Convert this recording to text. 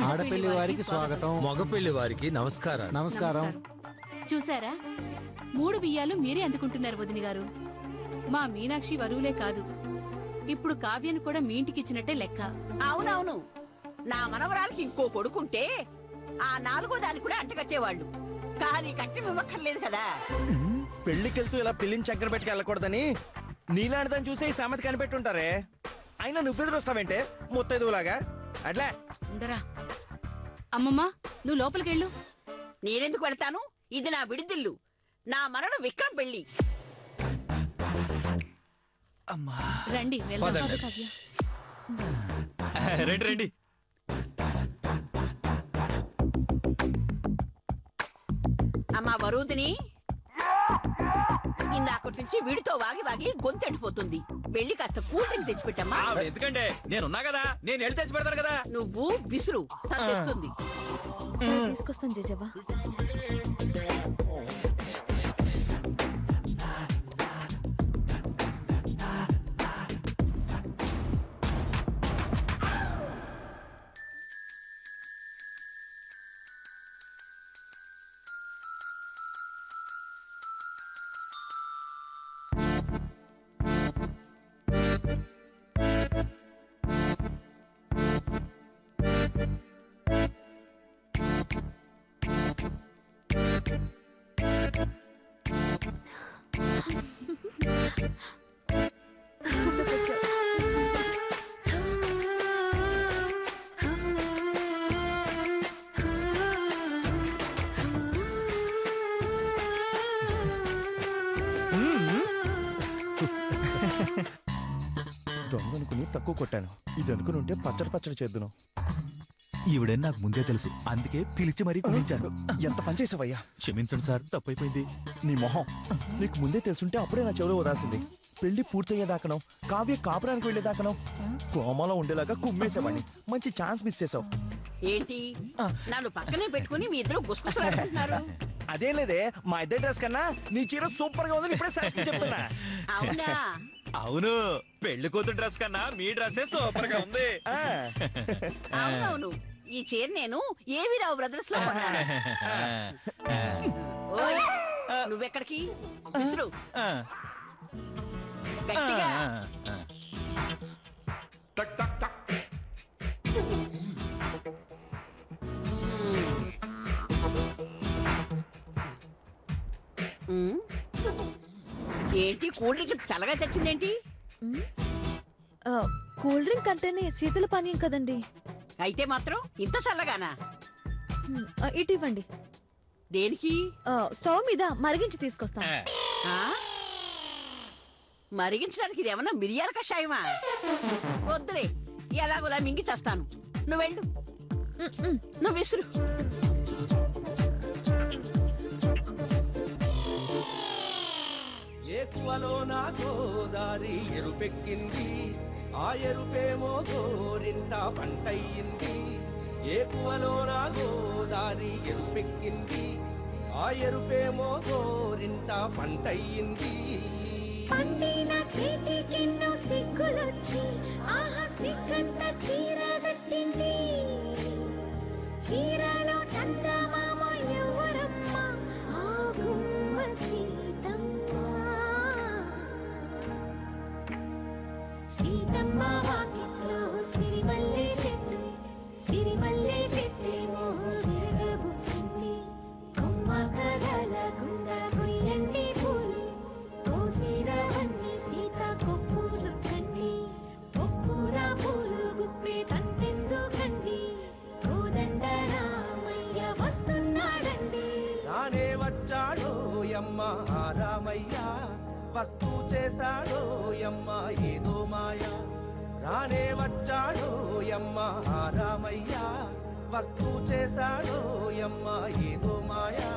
ఆడపెళ్లి వారికి స్వాగతం, మగపెళ్లి వారికి నమస్కారం. నమస్కారం. చూసారా, 3 బియ్యాలు మీరే అందుకుంటున్నారు వదిన గారు. మా మీనాక్షి వరువులే కాదు, ఇప్పుడు కావ్యను కూడా మీ ఇంటికి ఇచ్చినట్టే లెక్క. అవునవును, నా మనవరాలకి ఇంకో కొడుకుంటే ఆ 4వ దాన్ని కూడా అంటగట్టేవాళ్ళు. కానీ కట్టి ఇవ్వక్కర్లేదు కదా. పెళ్లికెళ్తూ ఇలా పెళ్లిని చక్కెర పెట్టుకు వెళ్ళకూడదని నీలాంటిదని చూసి ఈ సామెత కనిపెట్టుంటారే. అయినా నువ్వెదురొస్తావేంటే ముత్తైదులాగా? అట్లా ఉండరా. అమ్మమ్మా, నువ్వు లోపలికెళ్ళు. నేనెందుకు వెళ్తాను? ఇది నా విడిదిల్లు, నా మనడు విక్రమ్ పెళ్లి. రండి వెళ్దాం. రండి రండి. అమ్మా వరూదిని, ఇందాకటి నుంచి వీడితో వాగి వాగి గొంతెండిపోతుంది. వెళ్ళి కాస్త కూల్ డ్రింక్ తెచ్చిపెట్టమ్మా. ఎందుకంటే నేనున్నా కదా, నేను వెళ్ళి తెచ్చి పెడతాను కదా. నువ్వు విసురు, తెస్తుంది. తీసుకొస్తాను జేజవ్వ. దొంగనుకుని తక్కువ కొట్టాను. ఇది అనుకుని ఉంటే పచ్చడి చేద్దును. ఈవిడే నాకు ముందే తెలుసు, అందుకే పిలిచి మరీ పిలిచాను. ఎంత పని చేసావయ్యా? క్షమించండి సార్, తప్పైపోయింది. నీ మొహం, నీకు ముందే తెలుసుంటే అప్పుడే నా చెవులో వదాల్సింది. పెళ్లి పూర్తయ్యేదాకనం, కావ్య కాపురానికి వెళ్లేదాకనం కోమలో ఉండేలాగా కుమ్మేసేవాడిని. మంచి ఛాన్స్ మిస్ చేసావు. ఏంటి నన్ను పక్కనే పెట్టుకుని మీ ఇద్దరు గుసగుసలాడుకుంటున్నారు? అదేం లేదే, మా ఇద్దరి డ్రెస్ కన్నా నీ చీర సూపర్ గా ఉందని ఇప్పుడే సైకిల్ చెప్తున్నా. అవునా? అవును, పెళ్లి కూతురు డ్రెస్ కన్నా మీ డ్రెస్సే సూపర్ గా ఉంది. అవునవును, ఈ చీర నేను ఏవి రావు బ్రదర్స్ లో కొన్నాను. ఓయ్, నువ్వెక్కడికి? విసురు గట్టిగా. ఏంటి కూల్ డ్రింక్ చల్లగా తెచ్చిందేంటి? కూల్ డ్రింక్ అంటేనే శీతల పానీయం కదండి. అయితే మాత్రం ఇంత చల్లగానా? ఇటు ఇవ్వండి. దేనికి? స్టవ్ మీద మరిగించి తీసుకొస్తాను. మరిగించడానికి ఇది ఏమన్నా మిరియాల కషాయమా? వద్దులే, ఎలాగోలా మింగి చేస్తాను. నువ్వు వెళ్ళు, నువ్వు విసురు. ఏకువలో నా గోదారి ఎరుపెక్కింది, ఆ ఎరుపేమో గోరింట పంటయ్యింది. ఏకువలో నా గోదారి ఎరుపెక్కింది, ఆ ఎరుపేమో గోరింట పంటయ్యింది. పండిన చేతికెన్నో సిగ్గులొచ్చి ఆహా సిగ్గంత చీర కట్టింది. చీరలో చందమామ ఎవరమ్మ? ఆ గుమ్మ సీతమ్మ. సీతమ్మ వాకిట్లో సిరిమల్లె చెట్టు, సిరిమల్లె చెట్టేమో విరగబూసింది. కొమ్మ కదలకుండా కొయ్యండి పూలు, కోసిరవన్నీ సీత కొప్పు చుట్టండి. కొప్పుర పూలు గుప్పే తంతెందుకండి, కోదండ రామయ్య వస్తున్నాడండి. రానే వచ్చాడో యమ్మ రామయ్య, వస్తూ చేశాడో యమ్మ ఏదో మాయా. రానే వచ్చాడో యమ్మ రామయ్య, వస్తూ చేశాడో యమ్మ ఏదో మాయా.